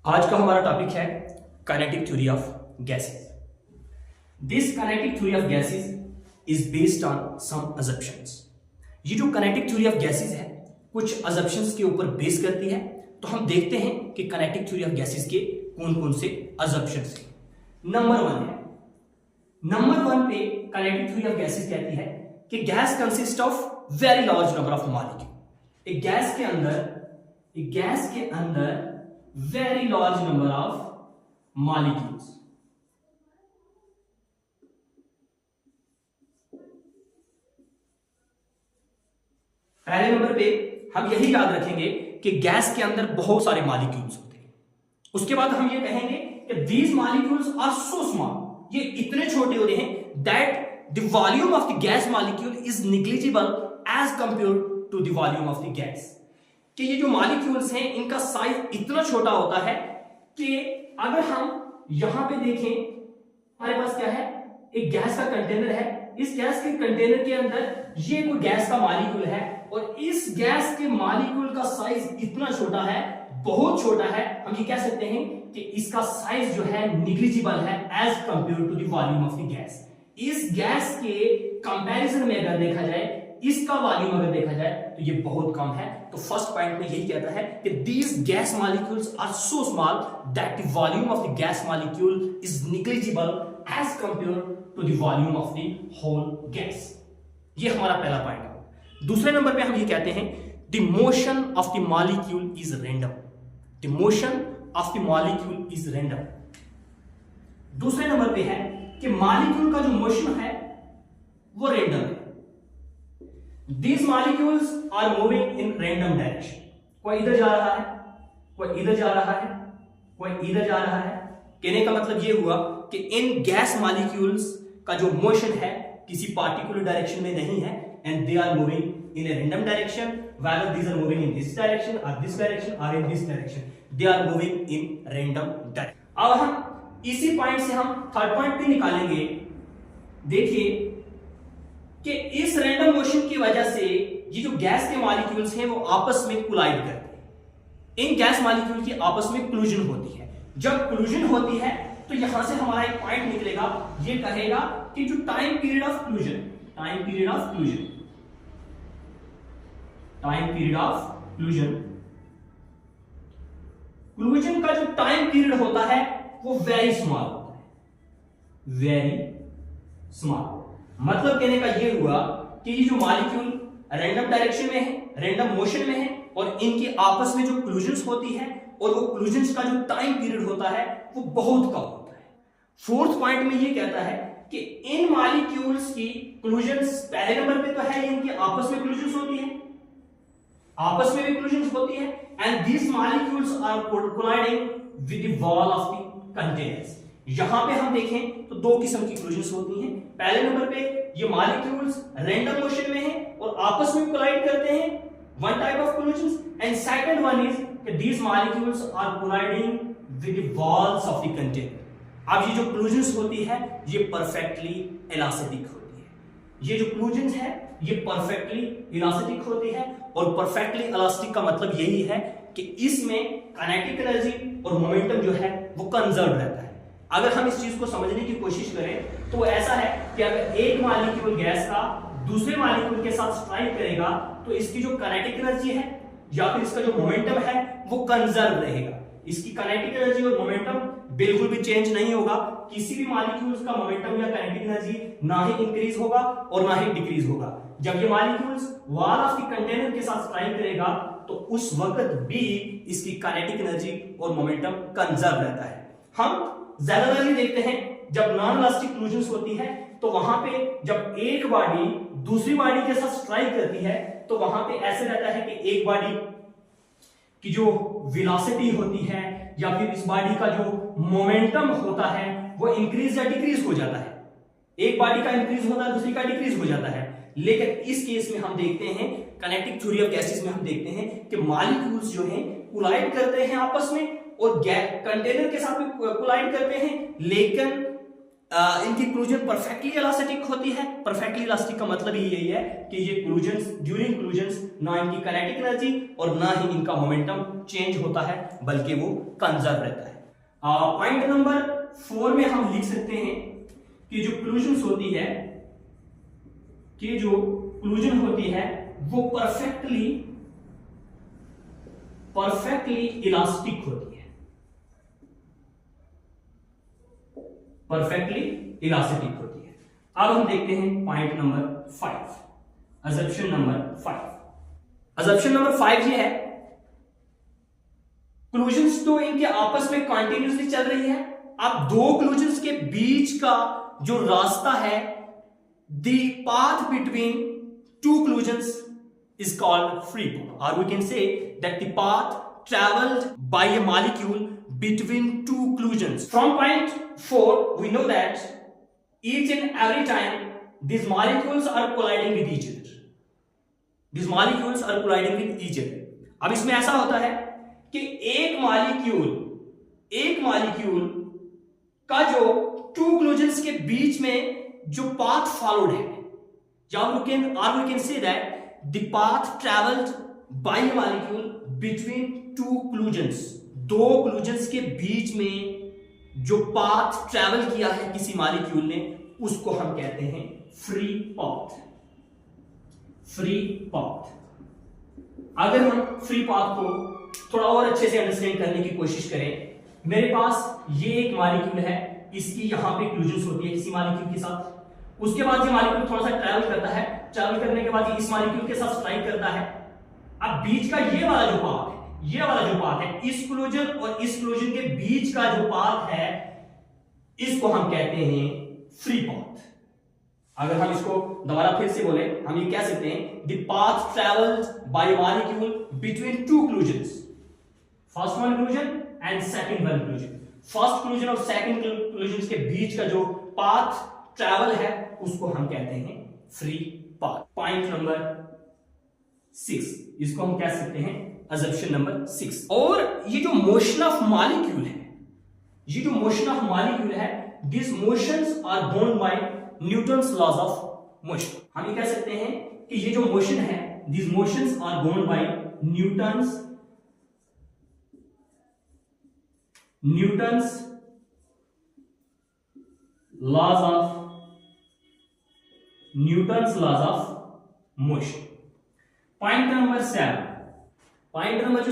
आज का हमारा टॉपिक है kinetic theory of gases. This kinetic theory of gases is based on some assumptions. ये जो काइनेटिक थ्योरी ऑफ गैसेस है कुछ अजम्पशंस के ऊपर बेस करती है। तो हम देखते हैं कि काइनेटिक थ्योरी ऑफ गैसेस के कौन कौन से अजम्पशंस हैं। नंबर वन पे काइनेटिक थ्योरी ऑफ गैसेस कहती है कि gas consist of very large number of molecule. एक गैस के अंदर very large number of molecules। पहले नंबर पे हम यही याद रखेंगे कि गैस के अंदर बहुत सारे मॉलिक्यूल्स होते हैं। उसके बाद हम ये कहेंगे कि these molecules are so small, ये इतने छोटे होते हैं that the volume of the gas molecule is negligible as compared to the volume of the gas। कि ये जो मॉलिक्यूल्स हैं इनका साइज इतना छोटा होता है कि अगर हम यहां पे देखें, हमारे पास क्या है, एक गैस का कंटेनर है। इस गैस के कंटेनर के अंदर ये कोई गैस का मॉलिक्यूल है और इस गैस के मॉलिक्यूल का साइज इतना छोटा है, बहुत छोटा है। हम ये कह सकते हैं कि इसका साइज जो है निग्लिजिबल है as compare to the volume of the gas. इस गैस के कंपैरिजन में अगर देखा जाए, इसका वॉल्यूम अगर देखा जाए तो ये बहुत कम है। तो फर्स्ट पॉइंट में यही कहता है कि these gas molecules are so small that the volume of the gas molecule is negligible as compared to the volume of the whole gas। ये हमारा पहला पॉइंट है। दूसरे नंबर पे हम ये कहते हैं the motion of the molecule is random। the motion of the molecule is random। दूसरे नंबर पे है कि मॉलिक्यूल का जो मोशन है वो रेंडम है। These molecules are moving in random direction। कोई इधर जा रहा है, कोई इधर जा रहा है, कोई इधर जा रहा है। कहने का मतलब ये हुआ कि इन गैस मॉलिक्यूल्स का जो मोशन है किसी पार्टिकुलर डायरेक्शन में नहीं है, and they are moving in a random direction, whether these are moving in this direction or this direction or in this direction, they are moving in random direction। अब हम इसी point से हम third point भी निकालेंगे। देखिए कि इस रैंडम मोशन की वजह से ये जो गैस के मॉलिक्यूल्स हैं वो आपस में कोलाइड करते हैं। इन गैस मॉलिक्यूल की आपस में कोलिजन होती है। जब कोलिजन होती है तो यहां से हमारा एक पॉइंट निकलेगा, ये कहेगा कि जो टाइम पीरियड ऑफ कोलिजन का जो टाइम पीरियड होता है वो वेरी स्मॉल होता है, वेरी स्मॉल। मतलब कहने का ये हुआ कि ये जो मॉलिक्यूल रैंडम डायरेक्शन में है, रैंडम मोशन में है और इनकी आपस में जो कोलिजन्स होती है और वो कोलिजन्स का जो टाइम पीरियड होता है वो बहुत कम होता है। फोर्थ पॉइंट में ये कहता है कि इन मॉलिक्यूल्स की कोलिजन्स, पहले नंबर पे तो है इनकी आपस में कोलिजन्स होती है, आपस में भी कोलिजन्स होती है, and these molecules are colliding with the wall of the containers. यहां पे हम देखें तो दो किस्म की कोलिजन्स होती हैं। पहले नंबर पे ये मॉलिक्यूल्स रैंडम मोशन में हैं और आपस में कोलाइड करते हैं, one type of collisions, and second one is कि these molecules are colliding with the walls of the container. अब ये जो कोलिजन्स होती है ये परफेक्टली इलास्टिक होती है। ये जो कोलिजन्स है ये परफेक्टली इलास्टिक होती है और परफेक्टली इलास्टिक का मतलब यही है कि इसमें काइनेटिक एनर्जी और मोमेंटम जो है वो कंजर्व रहता है। अगर हम इस चीज को समझने की कोशिश करें तो ऐसा है कि अगर एक मॉलिक्यूल गैस का दूसरे मॉलिक्यूल के साथ स्ट्राइक करेगा तो इसकी जो काइनेटिक एनर्जी है या फिर इसका जो मोमेंटम है वो कंजर्व रहेगा। इसकी काइनेटिक एनर्जी और मोमेंटम बिल्कुल भी चेंज नहीं होगा। किसी भी मॉलिक्यूल्स का मोमेंटम या काइनेटिक एनर्जी ना ही इंक्रीज होगा और ना ही डिक्रीज होगा। जब ये molecules wall of the container के साथ स्ट्राइक करेगा तो उस वक्त भी इसकी काइनेटिक एनर्जी और मोमेंटम कंजर्व रहता है। हम ज्यादातर देखते हैं जब नॉन इलास्टिक कोलिजन्स होती है तो वहां पे जब एक बॉडी दूसरी बॉडी के साथ स्ट्राइक करती है तो वहां पे ऐसे रहता है कि एक बॉडी की जो वेलोसिटी होती है या फिर इस बॉडी का जो मोमेंटम होता है वो इंक्रीज या डिक्रीज हो जाता है। एक बॉडी का इंक्रीज होता है, दूसरी का डिक्रीज हो जाता है। लेकिन इस केस में हम देखते हैं, काइनेटिक थ्योरी ऑफ गैसेस में हम देखते हैं कि मॉलिक्यूल्स जो हैं कोलाइड करते हैं आपस में और कंटेनर के साथ भी कोलाइड करते हैं, लेकिन इनकी क्लूजन परफेक्टली इलास्टिक होती है। परफेक्टली इलास्टिक का मतलब ही यही है कि ये क्लूजन्स ड्यूरिंग क्लूजन्स ना इनकी काइनेटिक एनर्जी और ना ही इनका मोमेंटम चेंज होता है, बल्कि वो कंजर्व रहता है। पॉइंट नंबर 4 में हम लिख सकते हैं कि जो क्लूजन्स होती है, कि जो क्लूजन होती है वो परफेक्टली इलास्टिक होती है, परफेक्टली इलास्टिक होती है। अब हम देखते हैं point number 5, assumption number 5। Assumption number 5 ये है, क्लूजन्स तो इनके आपस में कंटिन्यूअसली चल रही है। अब दो क्लूजन्स के बीच का जो रास्ता है, the path between two collisions is called free path, or we can say that the path traveled by a molecule between two collisions. From point 4 we know that each and every time these molecules are colliding with each other, these molecules are colliding with each other. अब इसमें ऐसा होता है कि एक molecule का जो to क्लूजन्स के बीच में जो पाथ फॉलोड है, या we can say that the path traveled by a molecule between two collisions, दो collisions के बीच में जो पाथ ट्रेवल किया है किसी मॉलिक्यूल ने, उसको हम कहते हैं फ्री पाथ। अगर हम फ्री पाथ को थोड़ा और अच्छे से अंडरस्टैंड करने की कोशिश करें, मेरे पास ये एक मॉलिक्यूल है, इसकी यहां पे क्लूजन्स होती है किसी मॉलिक्यूल के साथ। उसके बाद ये मॉलिक्यूल थोड़ा सा ट्रैवल करता है, ट्रैवल करने के बाद ये इस मॉलिक्यूल के साथ स्ट्राइक करता है। अब बीच का ये वाला जो पाथ है, इस क्लूजन और इस क्लूजन के बीच का जो पाथ है, इसको हम कहते हैं फ्री पाथ। अगर हम इसको दोबारा फिर से बोले, हम ये कह सकते हैं the path travelled by molecule between two collisions, first one collision and second one collision. First collision और सेकंड क्लूजन के बीच का जो पाथ ट्रैवल है, उसको हम कहते हैं फ्री पाथ। पॉइंट नंबर 6, इसको हम कह सकते हैं अजम्पशन नंबर 6। और ये जो मोशन ऑफ मॉलिक्यूल है, this motions are born by Newton's laws of motion. हम ये कह सकते हैं कि ये जो मोशन है, this motions are born by Newton's laws of motion. Point number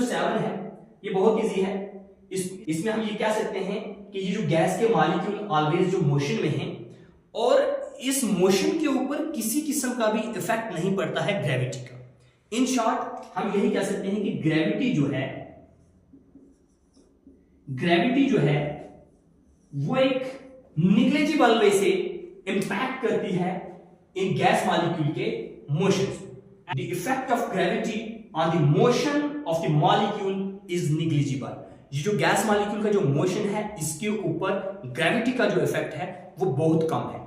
7 है, ये बहुत इजी है। इसमें हम ये कह सकते हैं कि ये जो गैस के मॉलिक्यूल ऑलवेज जो मोशन में हैं, और इस मोशन के ऊपर किसी किस्म का भी इफेक्ट नहीं पड़ता है ग्रेविटी का। इन शॉर्ट हम यही कह सकते हैं कि ग्रेविटी जो है वो एक निग्लिजिबल वे से इंपैक्ट करती है इन गैस मॉलिक्यूल के motion. The effect of gravity on the motion of the molecule is negligible. ये जो गैस मॉलिक्यूल का जो मोशन है, इसके ऊपर ग्रेविटी का जो इफेक्ट है वो बहुत कम है।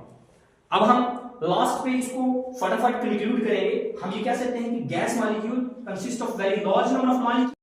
अब हम लास्ट पे इसको फटाफट कंक्लूड करेंगे। हम ये कह सकते हैं कि gas molecule consist of very large number of molecule